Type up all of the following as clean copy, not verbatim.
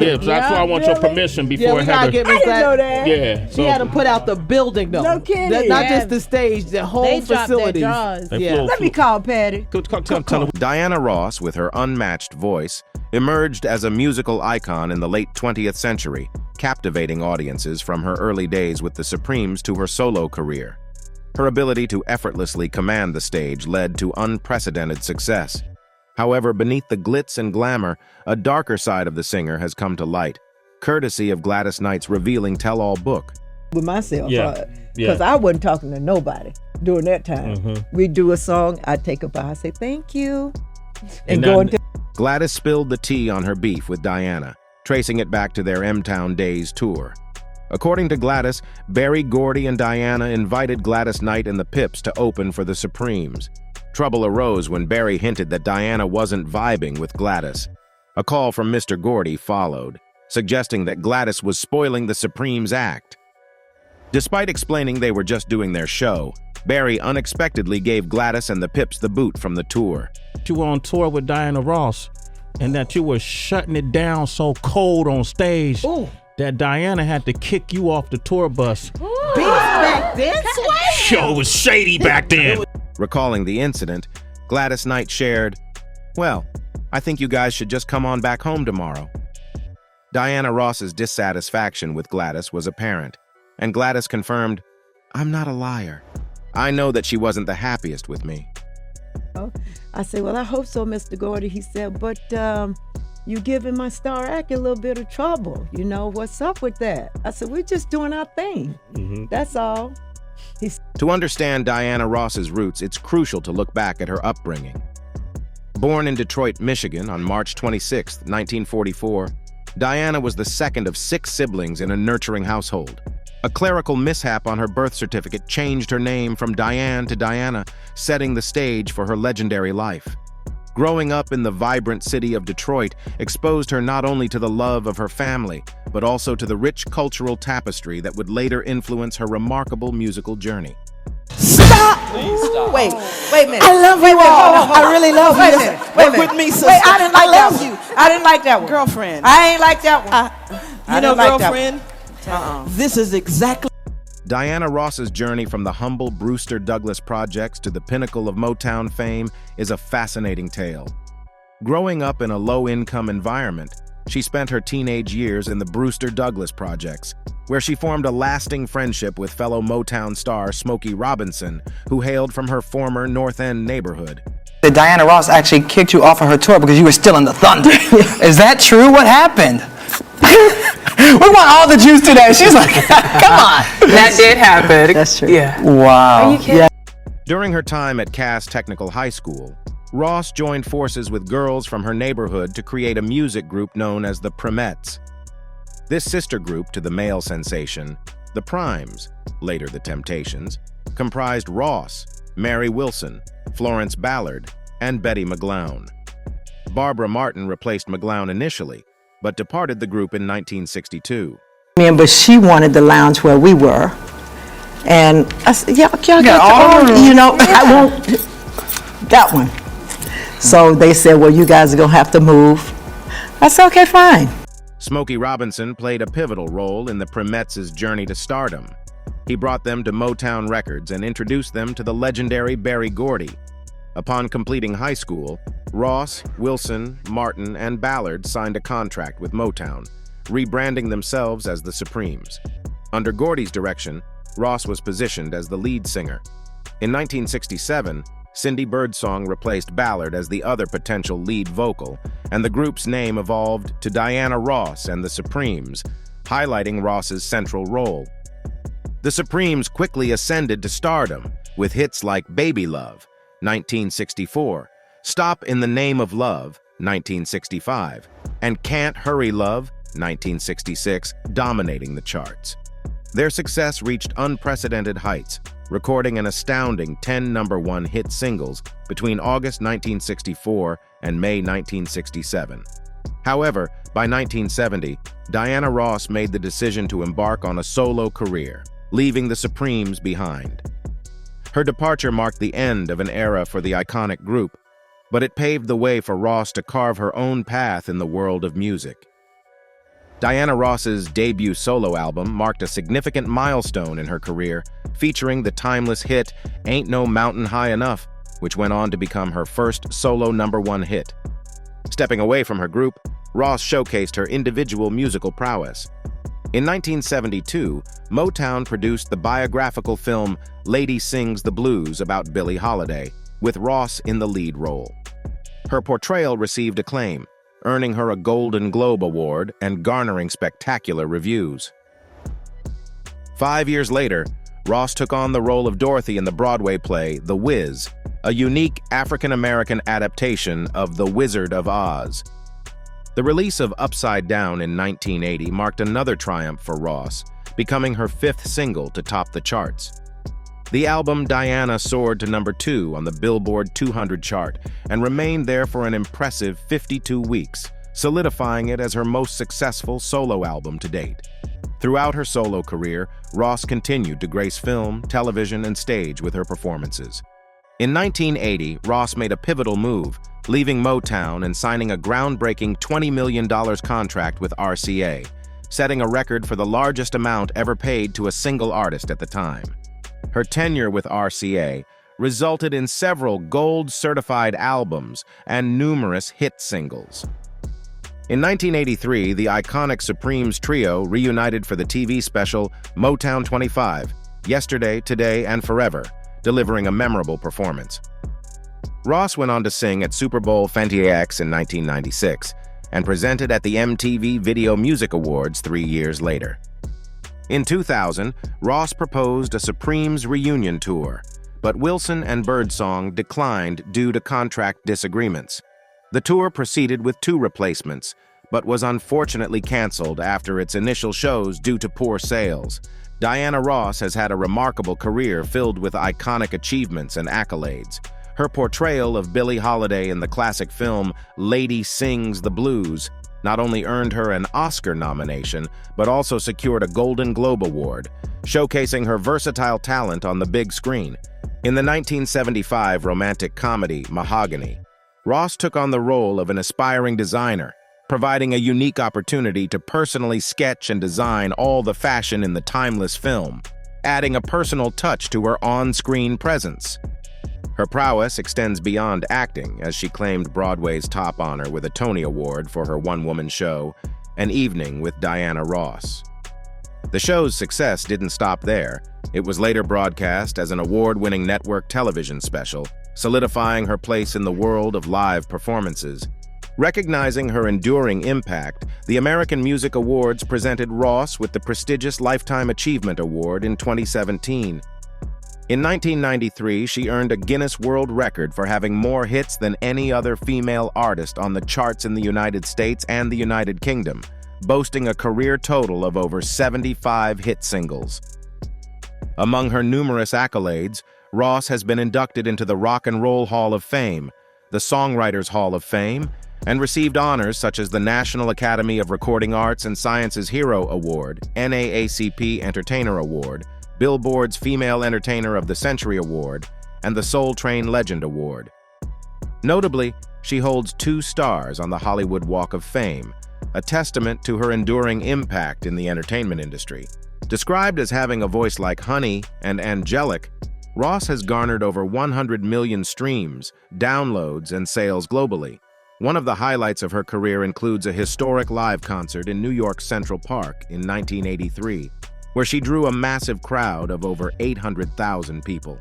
Yeah, so that's why I want your permission before we gotta get Miss know that. Yeah, She had to put out the building though. No kidding. Not just the stage, the whole facility. Yeah. Let me call Patty. Tell her. Diana Ross, with her unmatched voice, emerged as a musical icon in the late 20th century, captivating audiences from her early days with the Supremes to her solo career. Her ability to effortlessly command the stage led to unprecedented success. However, beneath the glitz and glamour, a darker side of the singer has come to light, courtesy of Gladys Knight's revealing tell-all book. With myself, Yeah. because I wasn't talking to nobody during that time. Mm-hmm. We do a song, I take a bow, I say thank you, and now- go into. Gladys spilled the tea on her beef with Diana, tracing it back to their M-Town Days tour. According to Gladys, Berry Gordy and Diana invited Gladys Knight and the Pips to open for the Supremes. Trouble arose when Berry hinted that Diana wasn't vibing with Gladys. A call from Mr. Gordy followed, suggesting that Gladys was spoiling the Supremes' act. Despite explaining they were just doing their show, Berry unexpectedly gave Gladys and the Pips the boot from the tour. You were on tour with Diana Ross, and that you were shutting it down so cold on stage that Diana had to kick you off the tour bus. Beef back then, Yo, it was shady back then. Recalling the incident, Gladys Knight shared, "Well, I think you guys should just come on back home tomorrow." Diana Ross's dissatisfaction with Gladys was apparent, and Gladys confirmed, "I'm not a liar. I know that she wasn't the happiest with me." I said, well, I hope so, Mr. Gordy. He said, but you giving my star act a little bit of trouble. You know, what's up with that? I said, we're just doing our thing. That's all. To understand Diana Ross's roots, it's crucial to look back at her upbringing. Born in Detroit, Michigan on March 26, 1944, Diana was the second of 6 siblings in a nurturing household. A clerical mishap on her birth certificate changed her name from Diane to Diana, setting the stage for her legendary life. Growing up in the vibrant city of Detroit exposed her not only to the love of her family, but also to the rich cultural tapestry that would later influence her remarkable musical journey. Stop! Please stop. Wait a minute. I love you all. I really love you. Wait a Listen, minute. Wait a work minute. with me, sister. Wait, I didn't like that love one. you. I didn't like that one. Girlfriend. I ain't like that one. You know, didn't like that one. girlfriend, this is exactly Diana Ross's journey from the humble Brewster Douglas projects to the pinnacle of Motown fame is a fascinating tale. Growing up in a low-income environment, she spent her teenage years in the Brewster Douglas projects, where she formed a lasting friendship with fellow Motown star Smokey Robinson, who hailed from her former North End neighborhood. That Diana Ross actually kicked you off of her tour because you were still in the Thunder. Is that true? What happened? We want all the juice today. She's like, come on. That did happen. That's true. Yeah. Wow. Are you kidding? During her time at Cass Technical High School, Ross joined forces with girls from her neighborhood to create a music group known as the Primettes. This sister group to the male sensation, the Primes, later the Temptations, comprised Ross, Mary Wilson, Florence Ballard, and Betty McGlown. Barbara Martin replaced McGlown initially, but departed the group in 1962. But she wanted the lounge where we were. And I said, y'all got all the all, you know, I won't, that one. So they said, well, you guys are going to have to move. I said, okay, fine. Smokey Robinson played a pivotal role in the Primettes' journey to stardom. He brought them to Motown Records and introduced them to the legendary Berry Gordy. Upon completing high school, Ross, Wilson, Martin, and Ballard signed a contract with Motown, rebranding themselves as the Supremes. Under Gordy's direction, Ross was positioned as the lead singer. In 1967, Cindy Birdsong replaced Ballard as the other potential lead vocal, and the group's name evolved to Diana Ross and the Supremes, highlighting Ross's central role. The Supremes quickly ascended to stardom with hits like Baby Love, 1964, Stop in the Name of Love, 1965, and Can't Hurry Love, 1966, dominating the charts. Their success reached unprecedented heights, recording an astounding 10 #1 hit singles between August 1964 and May 1967. However, by 1970, Diana Ross made the decision to embark on a solo career, leaving the Supremes behind. Her departure marked the end of an era for the iconic group, but it paved the way for Ross to carve her own path in the world of music. Diana Ross's debut solo album marked a significant milestone in her career, featuring the timeless hit Ain't No Mountain High Enough, which went on to become her first solo #1 hit. Stepping away from her group, Ross showcased her individual musical prowess. In 1972, Motown produced the biographical film Lady Sings the Blues about Billie Holiday, with Ross in the lead role. Her portrayal received acclaim, earning her a Golden Globe Award and garnering spectacular reviews. 5 years later, Ross took on the role of Dorothy in the Broadway play The Wiz, a unique African-American adaptation of The Wizard of Oz. The release of Upside Down in 1980 marked another triumph for Ross, becoming her 5th single to top the charts. The album Diana soared to #2 on the Billboard 200 chart and remained there for an impressive 52 weeks, solidifying it as her most successful solo album to date. Throughout her solo career, Ross continued to grace film, television, and stage with her performances. In 1980, Ross made a pivotal move, leaving Motown and signing a groundbreaking $20 million contract with RCA, setting a record for the largest amount ever paid to a single artist at the time. Her tenure with RCA resulted in several gold-certified albums and numerous hit singles. In 1983, the iconic Supremes trio reunited for the TV special Motown 25, Yesterday, Today, and Forever, delivering a memorable performance. Ross went on to sing at Super Bowl 58 in 1996 and presented at the MTV Video Music Awards 3 years later. In 2000, Ross proposed a Supremes reunion tour, but Wilson and Birdsong declined due to contract disagreements. The tour proceeded with 2 replacements, but was unfortunately canceled after its initial shows due to poor sales. Diana Ross has had a remarkable career filled with iconic achievements and accolades. Her portrayal of Billie Holiday in the classic film Lady Sings the Blues not only earned her an Oscar nomination, but also secured a Golden Globe Award, showcasing her versatile talent on the big screen. In the 1975 romantic comedy Mahogany, Ross took on the role of an aspiring designer, providing a unique opportunity to personally sketch and design all the fashion in the timeless film, adding a personal touch to her on-screen presence. Her prowess extends beyond acting, as she claimed Broadway's top honor with a Tony Award for her one-woman show, An Evening with Diana Ross. The show's success didn't stop there. It was later broadcast as an award-winning network television special, solidifying her place in the world of live performances. Recognizing her enduring impact, the American Music Awards presented Ross with the prestigious Lifetime Achievement Award in 2017. In 1993, she earned a Guinness World Record for having more hits than any other female artist on the charts in the United States and the United Kingdom, boasting a career total of over 75 hit singles. Among her numerous accolades, Ross has been inducted into the Rock and Roll Hall of Fame, the Songwriters Hall of Fame, and received honors such as the National Academy of Recording Arts and Sciences Hero Award, NAACP Entertainer Award, Billboard's Female Entertainer of the Century Award, and the Soul Train Legend Award. Notably, she holds 2 stars on the Hollywood Walk of Fame, a testament to her enduring impact in the entertainment industry. Described as having a voice like honey and angelic, Ross has garnered over 100 million streams, downloads, and sales globally. One of the highlights of her career includes a historic live concert in New York's Central Park in 1983, where she drew a massive crowd of over 800,000 people.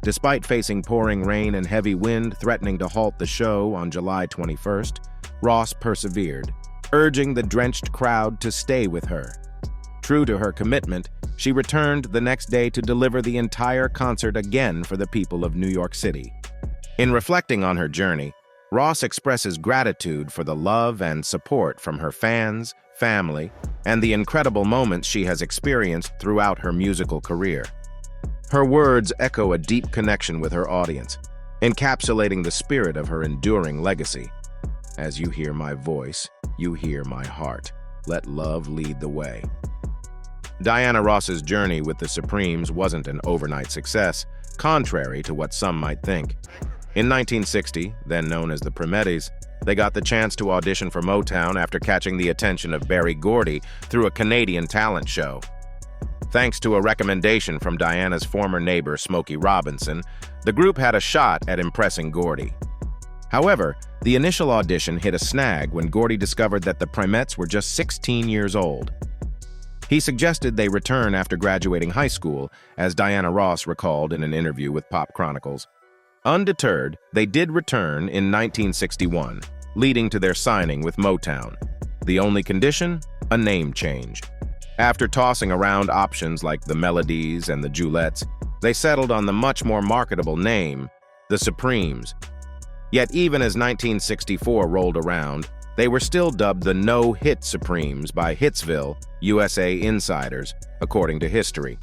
Despite facing pouring rain and heavy wind threatening to halt the show on July 21st, Ross persevered, urging the drenched crowd to stay with her. True to her commitment, she returned the next day to deliver the entire concert again for the people of New York City. In reflecting on her journey, Ross expresses gratitude for the love and support from her fans, family, and the incredible moments she has experienced throughout her musical career. Her words echo a deep connection with her audience, encapsulating the spirit of her enduring legacy. As you hear my voice, you hear my heart. Let love lead the way. Diana Ross's journey with the Supremes wasn't an overnight success, contrary to what some might think. In 1960, then known as the Primettes, they got the chance to audition for Motown after catching the attention of Berry Gordy through a Canadian talent show. Thanks to a recommendation from Diana's former neighbor, Smokey Robinson, the group had a shot at impressing Gordy. However, the initial audition hit a snag when Gordy discovered that the Primettes were just 16 years old. He suggested they return after graduating high school, as Diana Ross recalled in an interview with Pop Chronicles. Undeterred, they did return in 1961, leading to their signing with Motown. The only condition? A name change. After tossing around options like the Melodies and the Julettes, they settled on the much more marketable name, the Supremes. Yet even as 1964 rolled around, they were still dubbed the No-Hit Supremes by Hitsville, USA insiders, according to history.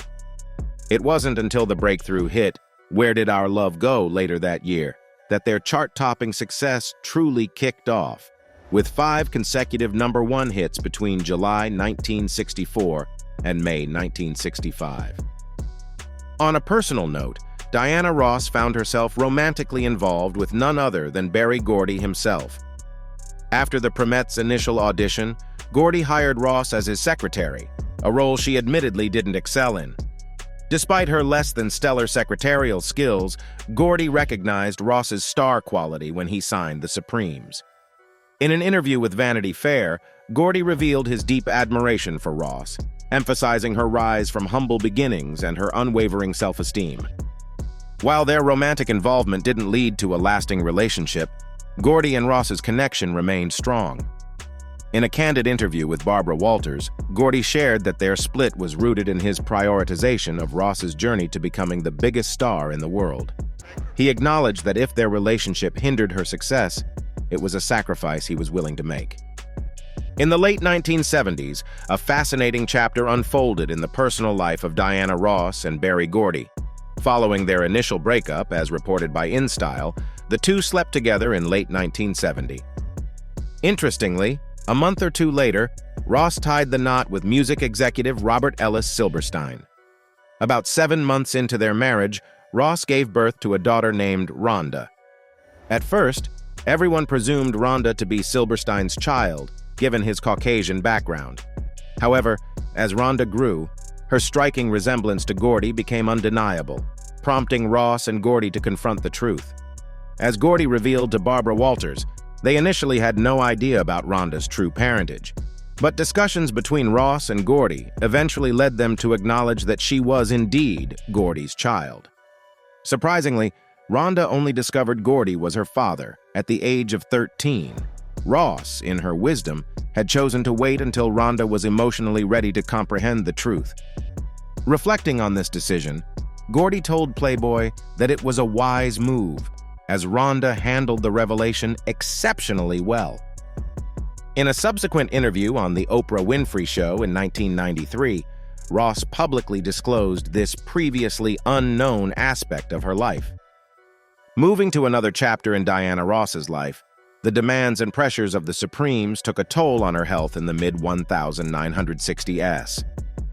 It wasn't until the breakthrough hit, Where Did Our Love Go, later that year, that their chart-topping success truly kicked off, with 5 consecutive #1 hits between July 1964 and May 1965. On a personal note, Diana Ross found herself romantically involved with none other than Berry Gordy himself. After the Primettes' initial audition, Gordy hired Ross as his secretary, a role she admittedly didn't excel in. Despite her less than stellar secretarial skills, Gordy recognized Ross's star quality when he signed the Supremes. In an interview with Vanity Fair, Gordy revealed his deep admiration for Ross, emphasizing her rise from humble beginnings and her unwavering self-esteem. While their romantic involvement didn't lead to a lasting relationship, Gordy and Ross's connection remained strong. In a candid interview with Barbara Walters, Gordy shared that their split was rooted in his prioritization of Ross's journey to becoming the biggest star in the world. He acknowledged that if their relationship hindered her success, it was a sacrifice he was willing to make. In the late 1970s, a fascinating chapter unfolded in the personal life of Diana Ross and Berry Gordy. Following their initial breakup, as reported by InStyle, the two slept together in late 1970. Interestingly, a month or two later, Ross tied the knot with music executive Robert Ellis Silberstein. About 7 months into their marriage, Ross gave birth to a daughter named Rhonda. At first, everyone presumed Rhonda to be Silberstein's child, given his Caucasian background. However, as Rhonda grew, her striking resemblance to Gordy became undeniable, prompting Ross and Gordy to confront the truth. As Gordy revealed to Barbara Walters, they initially had no idea about Rhonda's true parentage. But discussions between Ross and Gordy eventually led them to acknowledge that she was indeed Gordy's child. Surprisingly, Rhonda only discovered Gordy was her father at the age of 13. Ross, in her wisdom, had chosen to wait until Rhonda was emotionally ready to comprehend the truth. Reflecting on this decision, Gordy told Playboy that it was a wise move, as Rhonda handled the revelation exceptionally well. In a subsequent interview on The Oprah Winfrey Show in 1993, Ross publicly disclosed this previously unknown aspect of her life. Moving to another chapter in Diana Ross's life, the demands and pressures of the Supremes took a toll on her health in the mid-1960s,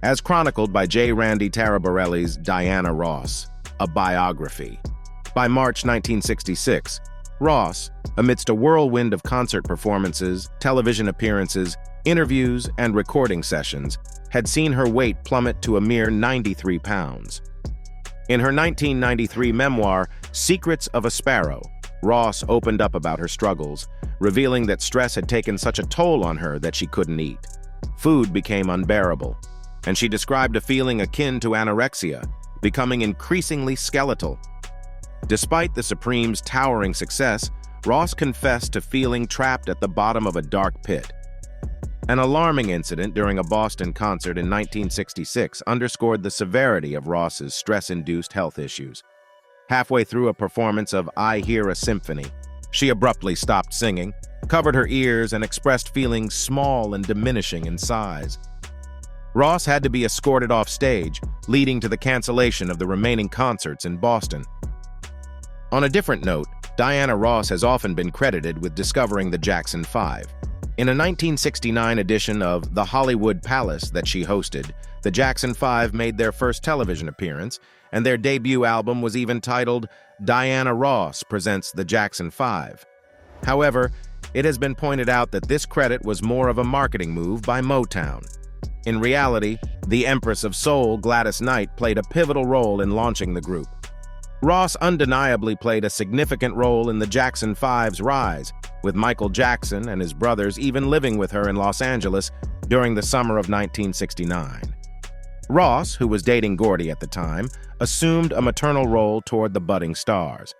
as chronicled by J. Randy Taraborelli's Diana Ross, a biography. By March 1966, Ross, amidst a whirlwind of concert performances, television appearances, interviews, and recording sessions, had seen her weight plummet to a mere 93 pounds. In her 1993 memoir, Secrets of a Sparrow, Ross opened up about her struggles, revealing that stress had taken such a toll on her that she couldn't eat. Food became unbearable, and she described a feeling akin to anorexia, becoming increasingly skeletal. Despite the Supremes' towering success, Ross confessed to feeling trapped at the bottom of a dark pit. An alarming incident during a Boston concert in 1966 underscored the severity of Ross's stress-induced health issues. Halfway through a performance of I Hear a Symphony, she abruptly stopped singing, covered her ears, and expressed feelings small and diminishing in size. Ross had to be escorted off stage, leading to the cancellation of the remaining concerts in Boston. On a different note, Diana Ross has often been credited with discovering the Jackson 5. In a 1969 edition of The Hollywood Palace that she hosted, the Jackson 5 made their first television appearance, and their debut album was even titled Diana Ross Presents the Jackson 5. However, it has been pointed out that this credit was more of a marketing move by Motown. In reality, the Empress of Soul, Gladys Knight, played a pivotal role in launching the group. Ross undeniably played a significant role in the Jackson 5's rise, with Michael Jackson and his brothers even living with her in Los Angeles during the summer of 1969. Ross, who was dating Gordy at the time, assumed a maternal role toward the budding stars.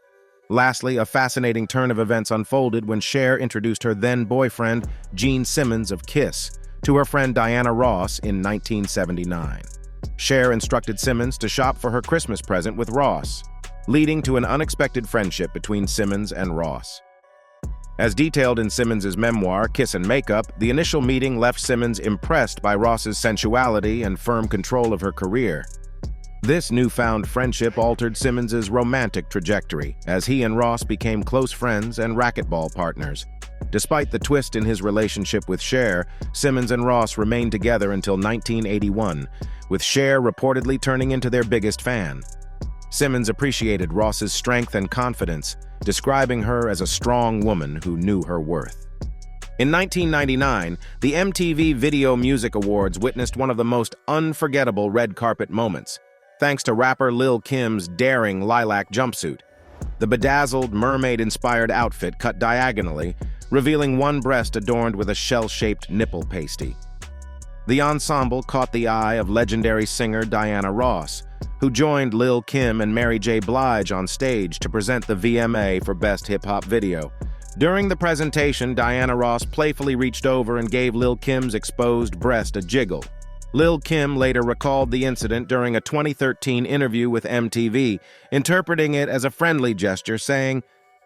Lastly, a fascinating turn of events unfolded when Cher introduced her then-boyfriend, Gene Simmons of Kiss, to her friend Diana Ross in 1979. Cher instructed Simmons to shop for her Christmas present with Ross, leading to an unexpected friendship between Simmons and Ross. As detailed in Simmons' memoir, Kiss and Makeup, the initial meeting left Simmons impressed by Ross's sensuality and firm control of her career. This newfound friendship altered Simmons' romantic trajectory, as he and Ross became close friends and racquetball partners. Despite the twist in his relationship with Cher, Simmons and Ross remained together until 1981, with Cher reportedly turning into their biggest fan. Simmons appreciated Ross's strength and confidence, describing her as a strong woman who knew her worth. In 1999, the MTV Video Music Awards witnessed one of the most unforgettable red carpet moments, thanks to rapper Lil' Kim's daring lilac jumpsuit. The bedazzled, mermaid-inspired outfit cut diagonally, revealing one breast adorned with a shell-shaped nipple pasty. The ensemble caught the eye of legendary singer Diana Ross, who joined Lil' Kim and Mary J. Blige on stage to present the VMA for Best Hip Hop Video. During the presentation, Diana Ross playfully reached over and gave Lil' Kim's exposed breast a jiggle. Lil' Kim later recalled the incident during a 2013 interview with MTV, interpreting it as a friendly gesture, saying,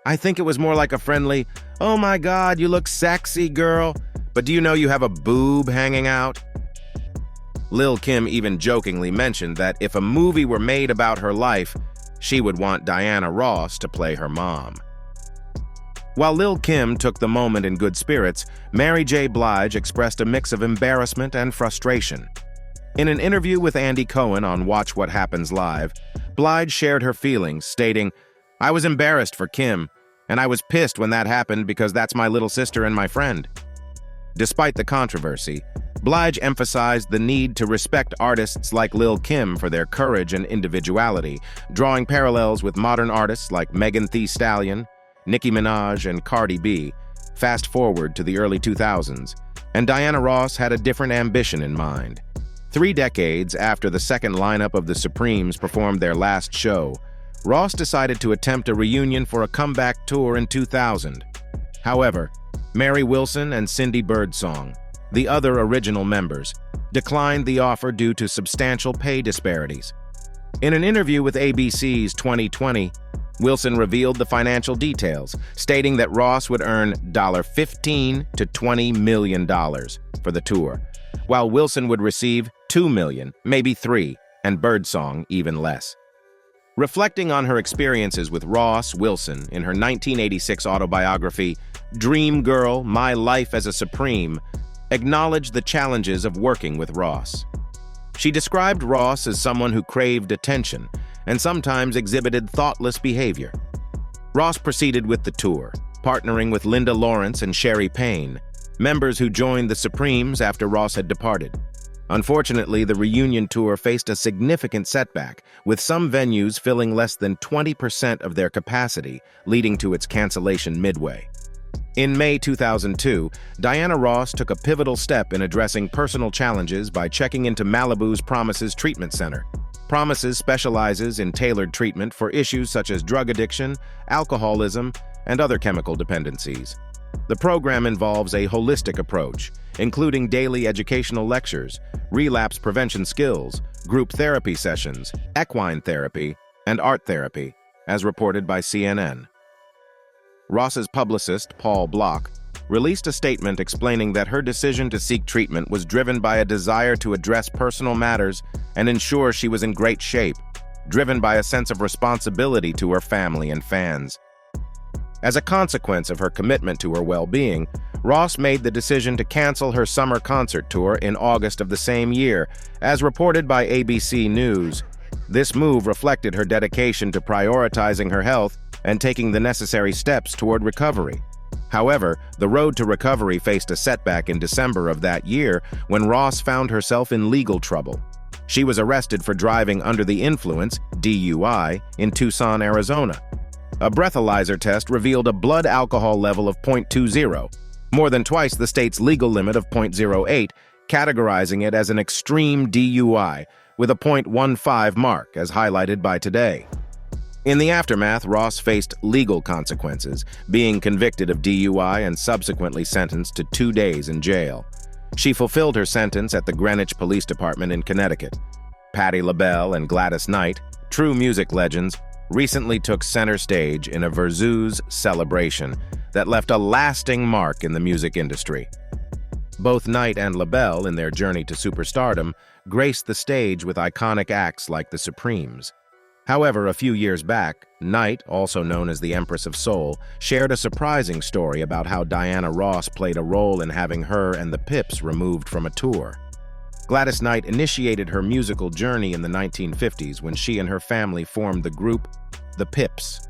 "I think it was more like a friendly, 'Oh my God, you look sexy, girl, but do you know you have a boob hanging out?'" Lil' Kim even jokingly mentioned that if a movie were made about her life, she would want Diana Ross to play her mom. While Lil' Kim took the moment in good spirits, Mary J. Blige expressed a mix of embarrassment and frustration. In an interview with Andy Cohen on Watch What Happens Live, Blige shared her feelings, stating, "I was embarrassed for Kim, and I was pissed when that happened because that's my little sister and my friend." Despite the controversy, Blige emphasized the need to respect artists like Lil' Kim for their courage and individuality, drawing parallels with modern artists like Megan Thee Stallion, Nicki Minaj, and Cardi B. Fast forward to the early 2000s, and Diana Ross had a different ambition in mind. 3 decades after the second lineup of the Supremes performed their last show, Ross decided to attempt a reunion for a comeback tour in 2000. However, Mary Wilson and Cindy Birdsong, the other original members, declined the offer due to substantial pay disparities. In an interview with ABC's 2020, Wilson revealed the financial details, stating that Ross would earn $15 to $20 million for the tour, while Wilson would receive $2 million, maybe $3 million, and Birdsong even less. Reflecting on her experiences with Ross Wilson in her 1986 autobiography, Dream Girl, My Life as a Supreme, acknowledged the challenges of working with Ross. She described Ross as someone who craved attention and sometimes exhibited thoughtless behavior. Ross proceeded with the tour, partnering with Linda Lawrence and Sherry Payne, members who joined the Supremes after Ross had departed. Unfortunately, the reunion tour faced a significant setback, with some venues filling less than 20% of their capacity, leading to its cancellation midway. In May 2002, Diana Ross took a pivotal step in addressing personal challenges by checking into Malibu's Promises Treatment Center. Promises specializes in tailored treatment for issues such as drug addiction, alcoholism, and other chemical dependencies. The program involves a holistic approach, including daily educational lectures, relapse prevention skills, group therapy sessions, equine therapy, and art therapy, as reported by CNN. Ross's publicist, Paul Block, released a statement explaining that her decision to seek treatment was driven by a desire to address personal matters and ensure she was in great shape, driven by a sense of responsibility to her family and fans. As a consequence of her commitment to her well-being, Ross made the decision to cancel her summer concert tour in August of the same year, as reported by ABC News. This move reflected her dedication to prioritizing her health and taking the necessary steps toward recovery. However, the road to recovery faced a setback in December of that year when Ross found herself in legal trouble. She was arrested for driving under the influence, DUI, in Tucson, Arizona. A breathalyzer test revealed a blood alcohol level of 0.20, more than twice the state's legal limit of 0.08, categorizing it as an extreme DUI, with a 0.15 mark, as highlighted by Today. In the aftermath, Ross faced legal consequences, being convicted of DUI and subsequently sentenced to 2 days in jail. She fulfilled her sentence at the Greenwich Police Department in Connecticut. Patti LaBelle and Gladys Knight, true music legends, recently took center stage in a Verzuz celebration that left a lasting mark in the music industry. Both Knight and LaBelle, in their journey to superstardom, graced the stage with iconic acts like the Supremes. However, a few years back, Knight, also known as the Empress of Soul, shared a surprising story about how Diana Ross played a role in having her and the Pips removed from a tour. Gladys Knight initiated her musical journey in the 1950s when she and her family formed the group The Pips.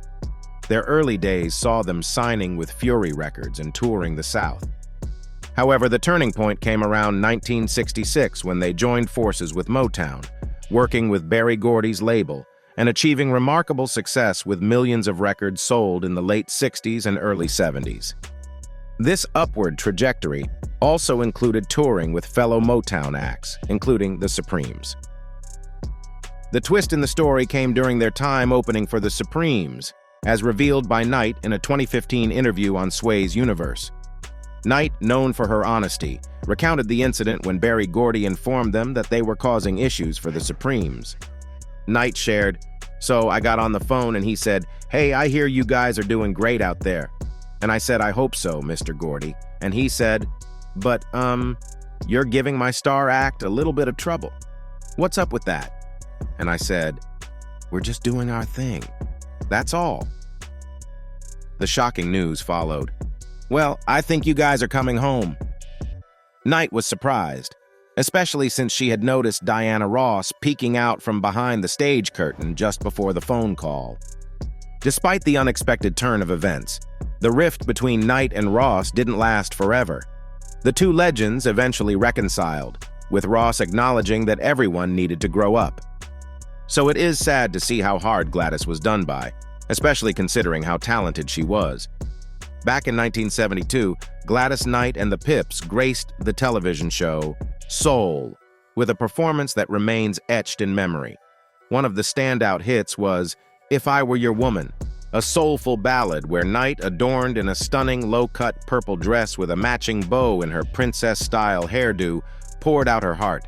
Their early days saw them signing with Fury Records and touring the South. However, the turning point came around 1966 when they joined forces with Motown, working with Berry Gordy's label, and achieving remarkable success with millions of records sold in the late 60s and early 70s. This upward trajectory also included touring with fellow Motown acts, including the Supremes. The twist in the story came during their time opening for the Supremes, as revealed by Knight in a 2015 interview on Sway's Universe. Knight, known for her honesty, recounted the incident when Berry Gordy informed them that they were causing issues for the Supremes. Knight shared, "So I got on the phone and he said, 'Hey, I hear you guys are doing great out there.' And I said, 'I hope so, Mr. Gordy.' And he said, 'But, you're giving my star act a little bit of trouble. What's up with that?' And I said, 'We're just doing our thing. That's all.'" The shocking news followed. "Well, I think you guys are coming home." Knight was surprised, especially since she had noticed Diana Ross peeking out from behind the stage curtain just before the phone call. Despite the unexpected turn of events, the rift between Knight and Ross didn't last forever. The two legends eventually reconciled, with Ross acknowledging that everyone needed to grow up. So it is sad to see how hard Gladys was done by, especially considering how talented she was. Back in 1972, Gladys Knight and the Pips graced the television show Soul, with a performance that remains etched in memory. One of the standout hits was "If I Were Your Woman," a soulful ballad where Knight, adorned in a stunning low-cut purple dress with a matching bow in her princess-style hairdo, poured out her heart.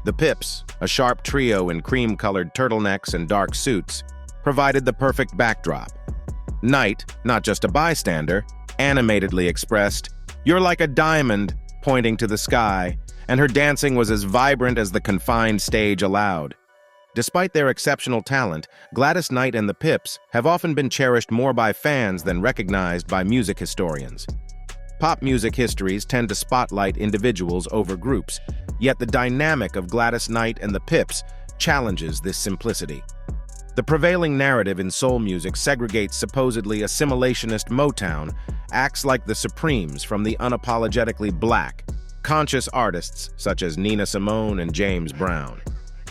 The Pips, a sharp trio in cream-colored turtlenecks and dark suits, provided the perfect backdrop. Knight, not just a bystander, animatedly expressed, "You're like a diamond," pointing to the sky, and her dancing was as vibrant as the confined stage allowed. Despite their exceptional talent, Gladys Knight and the Pips have often been cherished more by fans than recognized by music historians. Pop music histories tend to spotlight individuals over groups, yet the dynamic of Gladys Knight and the Pips challenges this simplicity. The prevailing narrative in soul music segregates supposedly assimilationist Motown, acts like the Supremes from the unapologetically black, conscious artists such as Nina Simone and James Brown.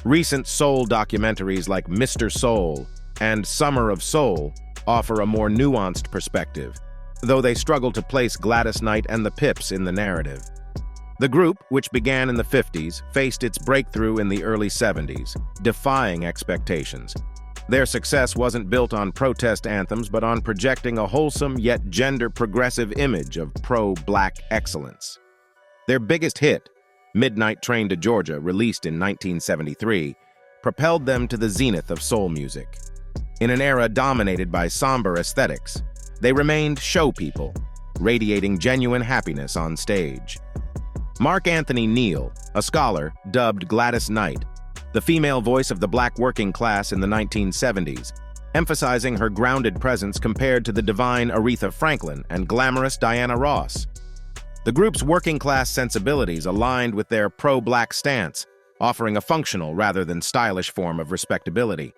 Recent soul documentaries like Mr. Soul and Summer of Soul offer a more nuanced perspective, though they struggle to place Gladys Knight and the Pips in the narrative. The group, which began in the 50s, faced its breakthrough in the early 70s, defying expectations. Their success wasn't built on protest anthems, but on projecting a wholesome yet gender-progressive image of pro-black excellence. Their biggest hit, Midnight Train to Georgia, released in 1973, propelled them to the zenith of soul music. In an era dominated by somber aesthetics, they remained show people, radiating genuine happiness on stage. Mark Anthony Neal, a scholar, dubbed Gladys Knight, the female voice of the black working class in the 1970s, emphasizing her grounded presence compared to the divine Aretha Franklin and glamorous Diana Ross. The group's working-class sensibilities aligned with their pro-black stance, offering a functional rather than stylish form of respectability.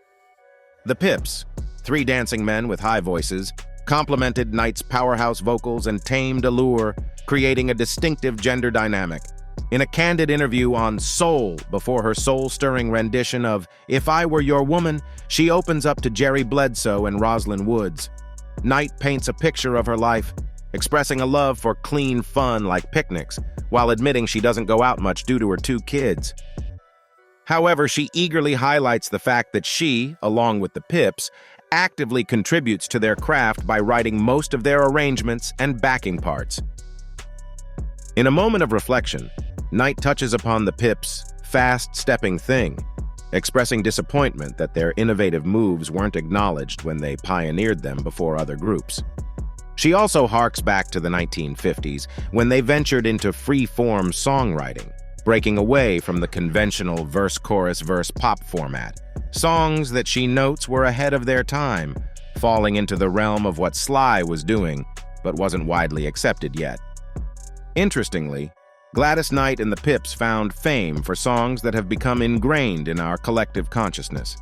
The Pips, three dancing men with high voices, complemented Knight's powerhouse vocals and tamed allure, creating a distinctive gender dynamic. In a candid interview on Soul before her soul-stirring rendition of If I Were Your Woman, she opens up to Jerry Bledsoe and Rosalind Woods. Knight paints a picture of her life, expressing a love for clean fun like picnics, while admitting she doesn't go out much due to her two kids. However, she eagerly highlights the fact that she, along with the Pips, actively contributes to their craft by writing most of their arrangements and backing parts. In a moment of reflection, Knight touches upon the Pips' fast-stepping thing, expressing disappointment that their innovative moves weren't acknowledged when they pioneered them before other groups. She also harks back to the 1950s when they ventured into free-form songwriting, breaking away from the conventional verse-chorus-verse-pop format. Songs that she notes were ahead of their time, falling into the realm of what Sly was doing, but wasn't widely accepted yet. Interestingly, Gladys Knight and the Pips found fame for songs that have become ingrained in our collective consciousness.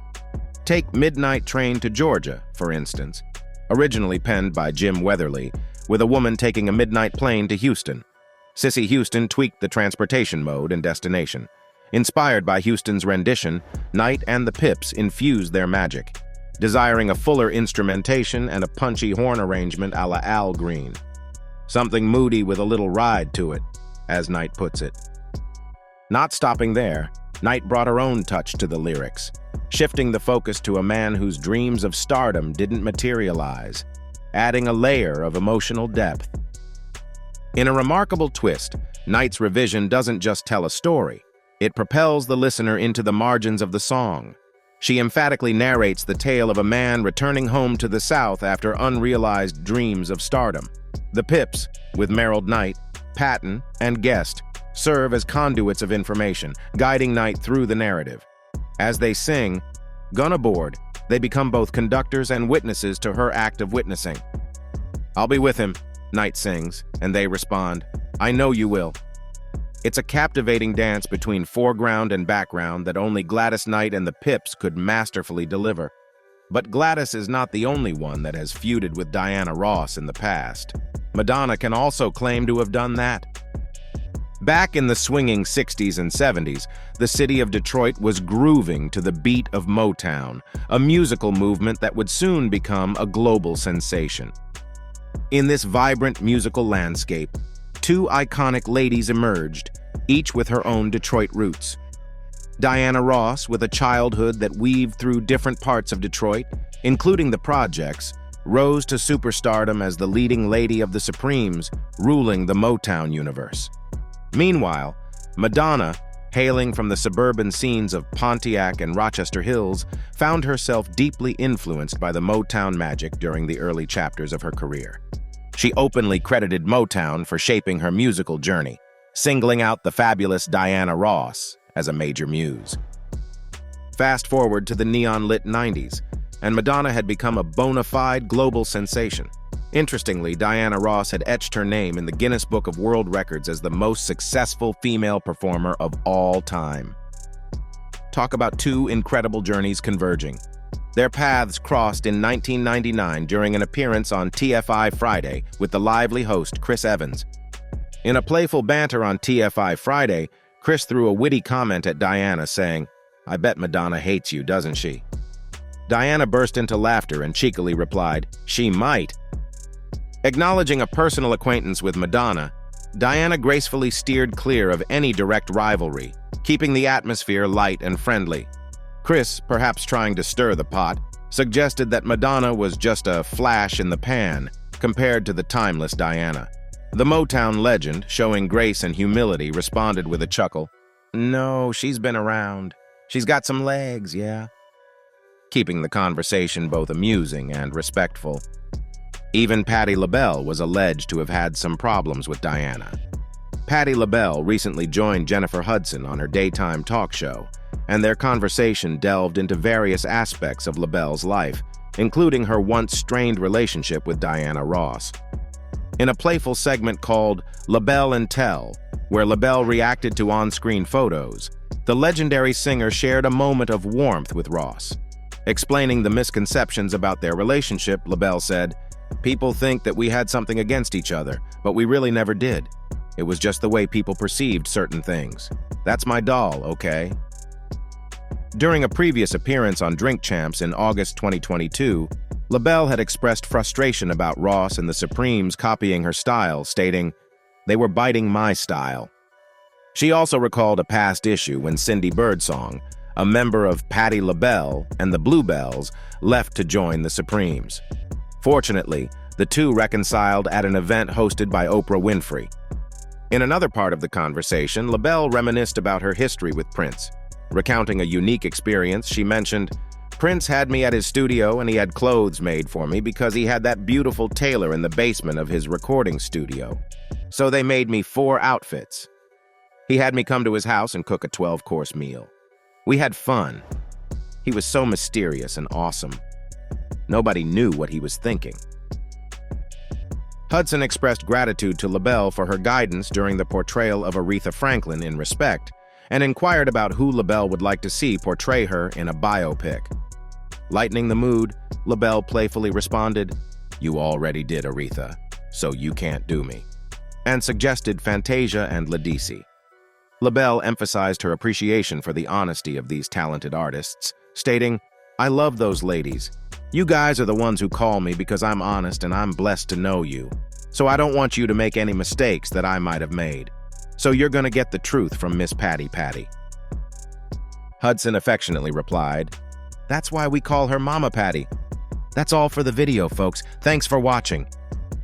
Take Midnight Train to Georgia, for instance, originally penned by Jim Weatherly, with a woman taking a midnight plane to Houston. Cissy Houston tweaked the transportation mode and destination. Inspired by Houston's rendition, Knight and the Pips infused their magic, desiring a fuller instrumentation and a punchy horn arrangement a la Al Green. Something moody with a little ride to it, as Knight puts it. Not stopping there, Knight brought her own touch to the lyrics, shifting the focus to a man whose dreams of stardom didn't materialize, adding a layer of emotional depth. In a remarkable twist, Knight's revision doesn't just tell a story, it propels the listener into the margins of the song. She emphatically narrates the tale of a man returning home to the South after unrealized dreams of stardom. The Pips, with Merrill Knight, Patton, and Guest, serve as conduits of information, guiding Knight through the narrative. As they sing, "Gun Aboard," they become both conductors and witnesses to her act of witnessing. "I'll be with him," Knight sings, and they respond, "I know you will." It's a captivating dance between foreground and background that only Gladys Knight and the Pips could masterfully deliver. But Gladys is not the only one that has feuded with Diana Ross in the past. Madonna can also claim to have done that. Back in the swinging 60s and 70s, the city of Detroit was grooving to the beat of Motown, a musical movement that would soon become a global sensation. In this vibrant musical landscape, two iconic ladies emerged, each with her own Detroit roots. Diana Ross, with a childhood that weaved through different parts of Detroit, including the projects, rose to superstardom as the leading lady of the Supremes, ruling the Motown universe. Meanwhile, Madonna, hailing from the suburban scenes of Pontiac and Rochester Hills, found herself deeply influenced by the Motown magic during the early chapters of her career. She openly credited Motown for shaping her musical journey, singling out the fabulous Diana Ross as a major muse. Fast forward to the neon-lit 90s, and Madonna had become a bona fide global sensation. Interestingly, Diana Ross had etched her name in the Guinness Book of World Records as the most successful female performer of all time. Talk about two incredible journeys converging. Their paths crossed in 1999 during an appearance on TFI Friday with the lively host Chris Evans. In a playful banter on TFI Friday, Chris threw a witty comment at Diana saying, "I bet Madonna hates you, doesn't she?" Diana burst into laughter and cheekily replied, "She might." Acknowledging a personal acquaintance with Madonna, Diana gracefully steered clear of any direct rivalry, keeping the atmosphere light and friendly. Chris, perhaps trying to stir the pot, suggested that Madonna was just a flash in the pan compared to the timeless Diana. The Motown legend, showing grace and humility, responded with a chuckle, "No, she's been around. She's got some legs, yeah." Keeping the conversation both amusing and respectful. Even Patti LaBelle was alleged to have had some problems with Diana. Patti LaBelle recently joined Jennifer Hudson on her daytime talk show, and their conversation delved into various aspects of LaBelle's life, including her once strained relationship with Diana Ross. In a playful segment called LaBelle and Tell, where LaBelle reacted to on-screen photos, the legendary singer shared a moment of warmth with Ross. Explaining the misconceptions about their relationship, LaBelle said, "People think that we had something against each other, but we really never did. It was just the way people perceived certain things. That's my doll, okay?" During a previous appearance on Drink Champs in August 2022, LaBelle had expressed frustration about Ross and the Supremes copying her style, stating, "They were biting my style." She also recalled a past issue when Cindy Birdsong, a member of Patti LaBelle and the Bluebells, left to join the Supremes. Fortunately, the two reconciled at an event hosted by Oprah Winfrey. In another part of the conversation, LaBelle reminisced about her history with Prince. Recounting a unique experience, she mentioned, "Prince had me at his studio and he had clothes made for me because he had that beautiful tailor in the basement of his recording studio. So they made me 4 outfits. He had me come to his house and cook a 12-course meal. We had fun. He was so mysterious and awesome. Nobody knew what he was thinking." Hudson expressed gratitude to LaBelle for her guidance during the portrayal of Aretha Franklin in Respect, and inquired about who LaBelle would like to see portray her in a biopic. Lightening the mood, LaBelle playfully responded, "You already did, Aretha, so you can't do me," and suggested Fantasia and Ledisi. LaBelle emphasized her appreciation for the honesty of these talented artists, stating, "I love those ladies. You guys are the ones who call me because I'm honest and I'm blessed to know you. So I don't want you to make any mistakes that I might have made. So you're gonna get the truth from Miss Patti Patti." Hudson affectionately replied, "That's why we call her Mama Patti. That's all for the video, folks. Thanks for watching.